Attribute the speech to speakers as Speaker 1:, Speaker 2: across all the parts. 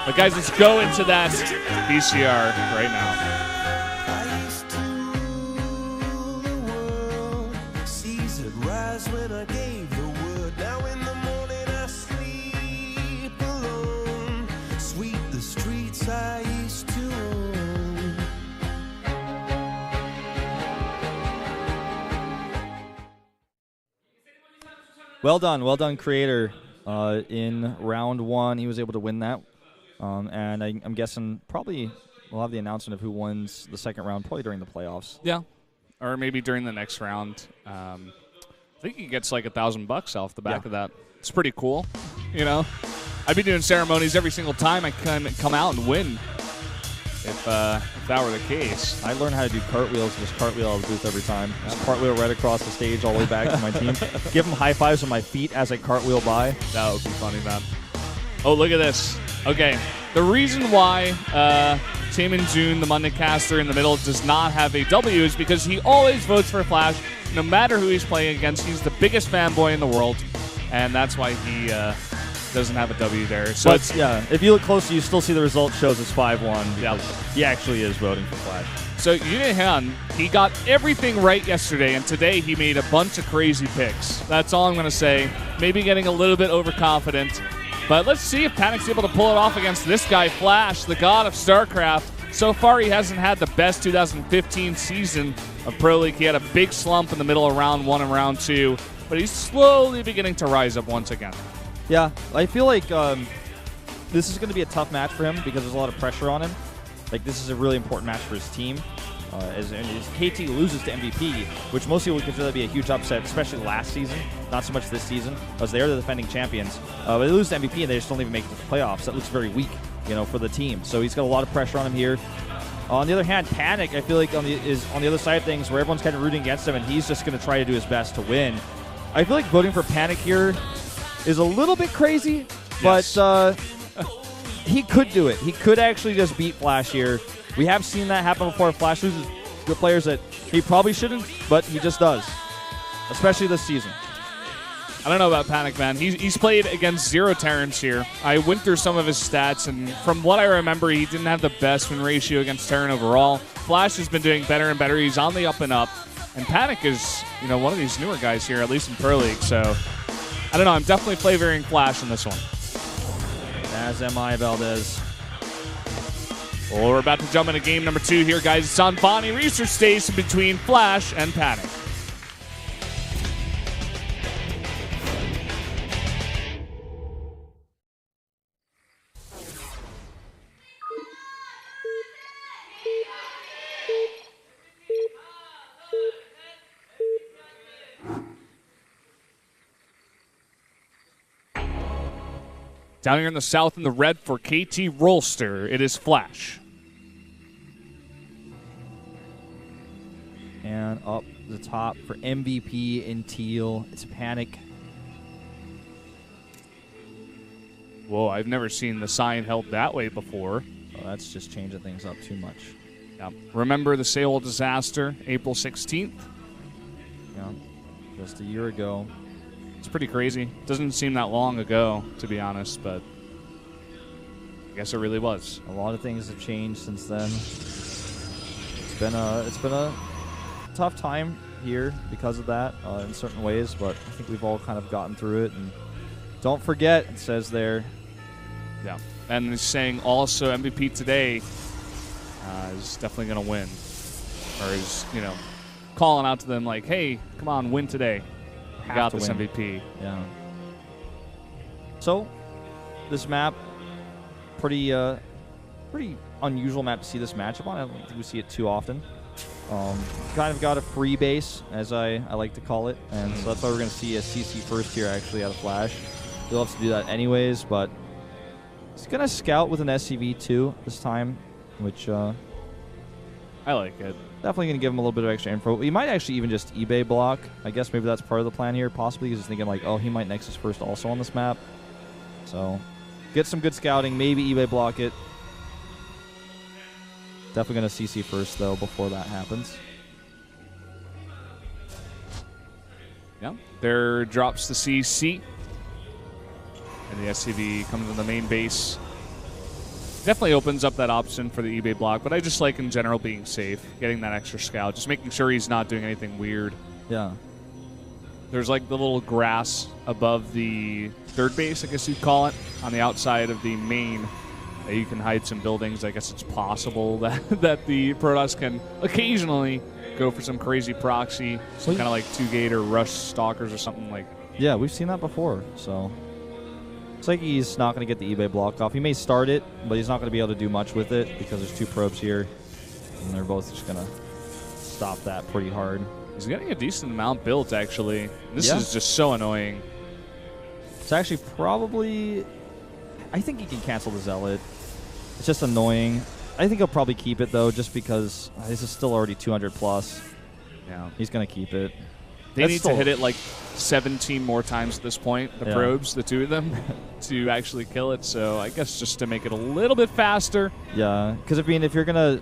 Speaker 1: But guys, let's go into that VCR right now.
Speaker 2: Well done, creator. In round one, he was able to win that. And I'm guessing probably we'll have the announcement of who wins the second round probably during the playoffs.
Speaker 1: Yeah, or maybe during the next round. I think he gets like $1,000 off the back of that. It's pretty cool, you know. I'd be doing ceremonies every single time I come out and win. If that were the case.
Speaker 2: I learned how to do cartwheels, just cartwheel out of the booth every time. Just cartwheel right across the stage all the way back to my team. Give them high fives with my feet as I cartwheel by.
Speaker 1: That would be funny, man. Oh, look at this. Okay, the reason why Taemin Jun, the Monday caster in the middle, does not have a W is because he always votes for Flash, no matter who he's playing against. He's the biggest fanboy in the world, and that's why he doesn't have a W there. So
Speaker 2: but, yeah, if you look closely, you still see the result shows it's 5-1. Yeah, he actually is voting for Flash.
Speaker 1: So Yoon Han, he got everything right yesterday, and today he made a bunch of crazy picks. That's all I'm going to say. Maybe getting a little bit overconfident. But let's see if Panic's able to pull it off against this guy, Flash, the god of StarCraft. So far, he hasn't had the best 2015 season of Pro League. He had a big slump in the middle of round 1 and round 2, but he's slowly beginning to rise up once again.
Speaker 2: Yeah, I feel like this is going to be a tough match for him because there's a lot of pressure on him. Like, this is a really important match for his team. As KT loses to MVP, which most people would consider to be a huge upset, especially last season, not so much this season, as they are the defending champions. But they lose to MVP and they just don't even make it to the playoffs. That looks very weak, you know, for the team. So he's got a lot of pressure on him here. On the other hand, Panic, I feel like is on the other side of things where everyone's kind of rooting against him, and he's just going to try to do his best to win. I feel like voting for Panic here is a little bit crazy, but he could do it. He could actually just beat Flash here. We have seen that happen before. Flash loses to players that he probably shouldn't, but he just does, especially this season.
Speaker 1: I don't know about Panic, man. He's played against Zero Terrans here. I went through some of his stats, and from what I remember, he didn't have the best win ratio against Terran overall. Flash has been doing better and better. He's on the up and up, and Panic is, you know, one of these newer guys here, at least in Pro League, so I don't know. I'm definitely flavoring Flash in this one.
Speaker 2: As am I, Valdez.
Speaker 1: Well, we're about to jump into game number 2 here, guys. It's on Vaani Research Station between Flash and Panic. Down here in the south in the red for KT Rolster, it is Flash.
Speaker 2: And up the top for MVP in teal, it's Panic.
Speaker 1: Whoa, I've never seen the sign held that way before.
Speaker 2: Oh, that's just changing things up too much.
Speaker 1: Yeah. Remember the Seoul disaster, April 16th?
Speaker 2: Yeah, just a year ago.
Speaker 1: It's pretty crazy. Doesn't seem that long ago, to be honest, but I guess it really was.
Speaker 2: A lot of things have changed since then. It's been a tough time here because of that in certain ways, but I think we've all kind of gotten through it. And don't forget, it says there.
Speaker 1: Yeah, and it's saying also MVP today is definitely going to win, or is, you know, calling out to them like, hey, come on, win today. You got this MVP.
Speaker 2: Yeah. So, this map, pretty unusual map to see this matchup on. I don't think we see it too often. Kind of got a free base, as I like to call it, and so that's why we're going to see a CC first here actually out of Flash. He'll have to do that anyways, but he's going to scout with an SCV-2 this time, which I
Speaker 1: like it.
Speaker 2: Definitely going to give him a little bit of extra info. He might actually even just eBay block. I guess maybe that's part of the plan here, possibly. He's thinking like, oh, he might Nexus first also on this map. So, get some good scouting, maybe eBay block it. Definitely going to CC first, though, before that happens.
Speaker 1: Yeah, there drops the CC. And the SCV comes to the main base. Definitely opens up that option for the eBay block, but I just like in general being safe, getting that extra scout, just making sure he's not doing anything weird.
Speaker 2: Yeah.
Speaker 1: There's like the little grass above the third base, I guess you'd call it, on the outside of the main. That you can hide some buildings. I guess it's possible that the Protoss can occasionally go for some crazy proxy, some kind of like 2-gate or rush stalkers or something like.
Speaker 2: Yeah, we've seen that before, so. It's like he's not going to get the eBay block off. He may start it, but he's not going to be able to do much with it because there's 2 probes here, and they're both just going to stop that pretty hard.
Speaker 1: He's getting a decent amount built, actually. This is just so annoying.
Speaker 2: It's actually probably... I think he can cancel the Zealot. It's just annoying. I think he'll probably keep it, though, just because this is still already 200 plus.
Speaker 1: Yeah.
Speaker 2: He's going to keep it.
Speaker 1: They need to hit it like 17 more times at this point, the probes, the 2 of them, to actually kill it. So I guess just to make it a little bit faster.
Speaker 2: Yeah, because I mean, if you're gonna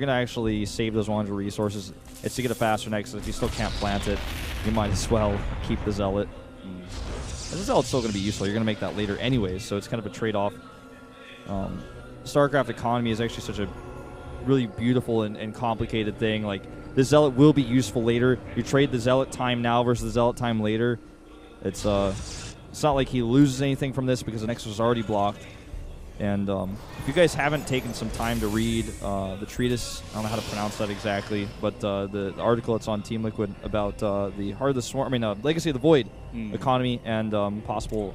Speaker 2: actually save those 100 resources, it's to get it faster next. If you still can't plant it, you might as well keep the Zealot. And the Zealot's still going to be useful. You're going to make that later anyways, so it's kind of a trade-off. Starcraft economy is actually such a really beautiful and complicated thing. Like, the Zealot will be useful later. You trade the Zealot time now versus the Zealot time later. It's not like he loses anything from this because the Nexus is already blocked. And if you guys haven't taken some time to read the treatise, I don't know how to pronounce that exactly, but the article that's on Team Liquid about the Heart of the Swarm, Legacy of the Void economy and possible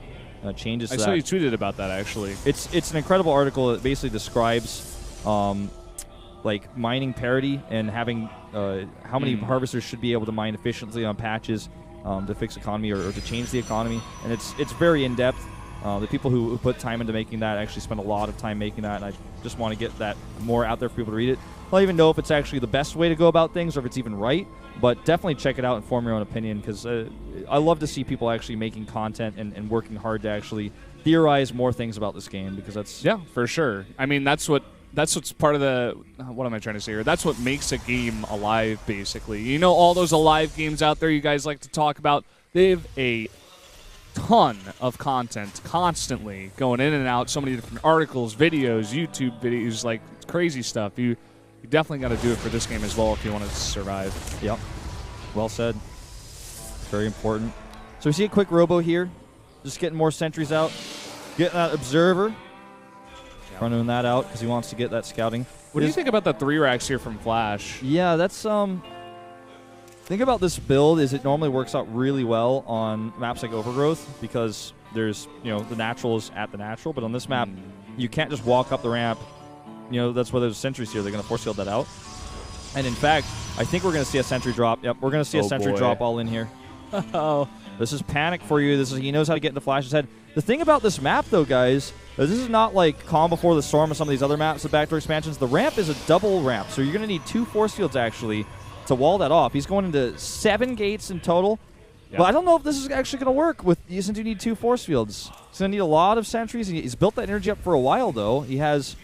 Speaker 2: changes to that.
Speaker 1: I saw you tweeted about that, actually.
Speaker 2: It's an incredible article. It basically describes like mining parity and having how many harvesters should be able to mine efficiently on patches to fix economy or to change the economy, and it's very in depth. The people who put time into making that actually spend a lot of time making that, and I just want to get that more out there for people to read it. I don't even know if it's actually the best way to go about things or if it's even right, but definitely check it out and form your own opinion, because I love to see people actually making content and working hard to actually theorize more things about this game, because that's...
Speaker 1: Yeah, for sure. I mean, that's what's part of the... What am I trying to say here? That's what makes a game alive, basically. You know, all those alive games out there you guys like to talk about, they have a ton of content constantly going in and out, so many different articles, videos, YouTube videos, like crazy stuff. You definitely got to do it for this game as well if you want to survive.
Speaker 2: Yep. Well said. Very important. So we see a quick robo here. Just getting more sentries out. Getting that observer. Running that out because he wants to get that scouting.
Speaker 1: What do you think about the 3 racks here from Flash?
Speaker 2: Yeah, that's Think about this build is it normally works out really well on maps like Overgrowth because there's, the natural is at the natural, but on this map, you can't just walk up the ramp. That's why there's sentries here. They're going to force field that out. And in fact, I think we're going to see a sentry drop. Yep, we're going to see a sentry drop all in here.
Speaker 1: Oh,
Speaker 2: this is panic for you. He knows how to get into Flash's head. The thing about this map, though, guys, is this is not like Calm Before the Storm or some of these other maps, the backdoor expansions. The ramp is a double ramp, so you're going to need 2 force fields, actually, to wall that off. He's going into 7 gates in total. Yep. But I don't know if this is actually going to work since you need 2 force fields. He's going to need a lot of sentries. He's built that energy up for a while, though. He has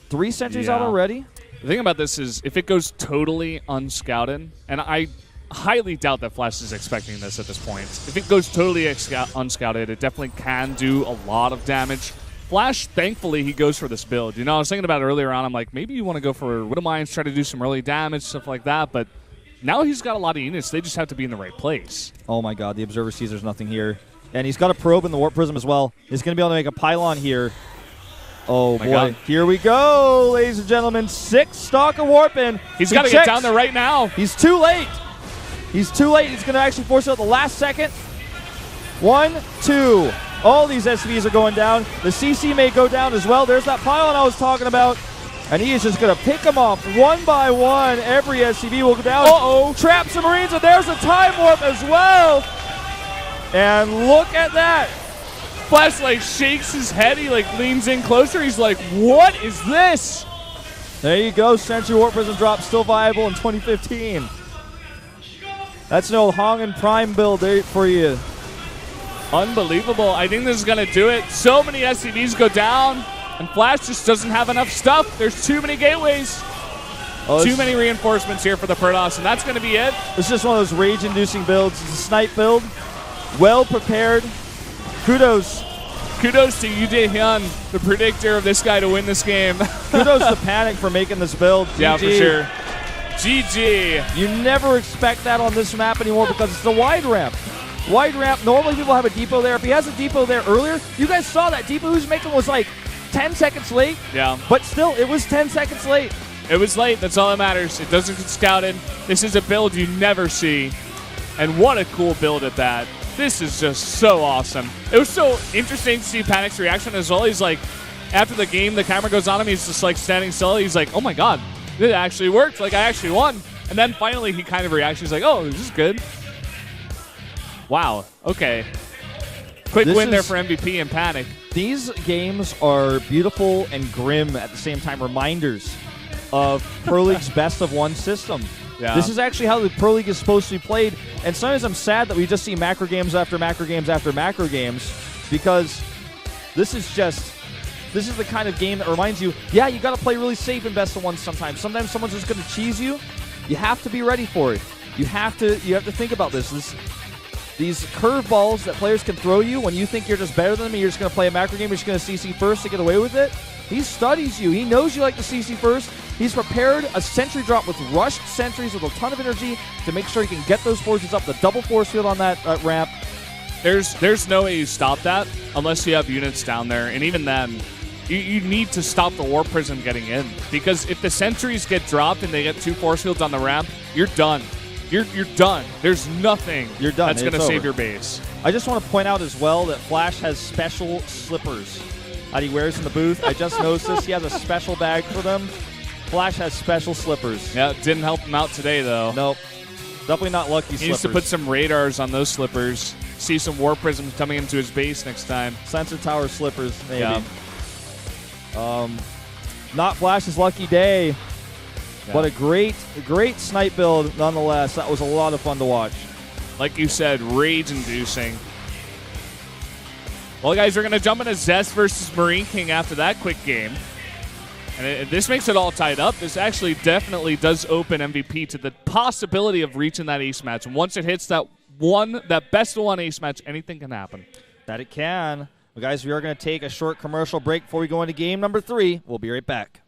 Speaker 2: 3 sentries out already.
Speaker 1: The thing about this is if it goes totally unscouted, and I highly doubt that Flash is expecting this at this point. If it goes totally unscouted, it definitely can do a lot of damage. Flash, thankfully, he goes for this build. I was thinking about it earlier on. I'm like, maybe you want to go for Widow Mines, try to do some early damage, stuff like that. But now he's got a lot of units. They just have to be in the right place.
Speaker 2: Oh, my God. The Observer sees there's nothing here. And he's got a probe in the Warp Prism as well. He's going to be able to make a pylon here. Oh, boy. God. Here we go, ladies and gentlemen. 6 Stalker Warp in.
Speaker 1: He's got to get down there right now.
Speaker 2: He's too late. He's too late. He's going to actually force it at the last second. 1, 2. All these SCVs are going down. The CC may go down as well. There's that pylon I was talking about. And he is just going to pick them off one by one. Every SCV will go down.
Speaker 1: Uh-oh.
Speaker 2: Trap some Marines, and there's a time warp as well. And look at that.
Speaker 1: Flash, shakes his head. He, leans in closer. He's like, what is this?
Speaker 2: There you go. Sentry Warp Prism drop still viable in 2015. That's an old Hong and Prime build there for you.
Speaker 1: Unbelievable. I think this is going to do it. So many SCVs go down, and Flash just doesn't have enough stuff. There's too many gateways. Too many reinforcements here for the Protoss, and that's going to be it.
Speaker 2: It's just one of those rage-inducing builds. It's a snipe build. Well prepared. Kudos
Speaker 1: Kudos to Yoo Hyun, the predictor of this guy to win this game.
Speaker 2: Kudos to Panic for making this build.
Speaker 1: Yeah, for
Speaker 2: GG.
Speaker 1: sure. GG.
Speaker 2: You never expect that on this map anymore because it's a wide ramp. Wide ramp, normally people have a depot there. If he has a depot there earlier, you guys saw that depot he was making was like 10 seconds late.
Speaker 1: Yeah.
Speaker 2: But still, it was 10 seconds late.
Speaker 1: It was late. That's all that matters. It doesn't get scouted. This is a build you never see. And what a cool build at that. This is just so awesome. It was so interesting to see Panic's reaction as well. He's like, after the game, the camera goes on him. He's just like standing still. He's like, oh my God, it actually worked. Like, I actually won. And then finally he kind of reacts. He's like, oh, this is good. Wow. Okay. Quick win there for MVP and Panic.
Speaker 2: These games are beautiful and grim at the same time. Reminders of Pro League's best of one system.
Speaker 1: Yeah.
Speaker 2: This is actually how the Pro League is supposed to be played. And sometimes I'm sad that we just see macro games after macro games after macro games because this is the kind of game that reminds you, yeah, you got to play really safe in best of one sometimes. Sometimes someone's just going to cheese you. You have to be ready for it. You have to think about this. These curveballs that players can throw you when you think you're just better than them and you're just going to play a macro game, you're just going to CC first to get away with it. He studies you. He knows you like to CC first. He's prepared a sentry drop with rushed sentries with a ton of energy to make sure he can get those forces up. The double force field on that ramp.
Speaker 1: There's no way you stop that unless you have units down there. And even then, you need to stop the Warp Prism getting in. Because if the sentries get dropped and they get 2 force fields on the ramp, you're done. You're done. There's nothing that's going to save your base.
Speaker 2: I just want to point out as well that Flash has special slippers that he wears in the booth. I just noticed this. He has a special bag for them. Flash has special slippers.
Speaker 1: Yeah, it didn't help him out today, though.
Speaker 2: Nope. Definitely not lucky slippers.
Speaker 1: He needs to put some radars on those slippers. See some Warp Prisms coming into his base next time.
Speaker 2: Sensor Tower slippers, maybe.
Speaker 1: Yeah.
Speaker 2: Not Flash's lucky day.
Speaker 1: Yeah.
Speaker 2: But a great snipe build nonetheless. That was a lot of fun to watch.
Speaker 1: Like you said, rage-inducing. Well, guys, we're going to jump into Zest versus Marine King after that quick game. And this makes it all tied up. This actually definitely does open MVP to the possibility of reaching that ace match. And once it hits that best of one ace match, anything can happen.
Speaker 2: That it can. Well, guys, we are going to take a short commercial break before we go into game number 3. We'll be right back.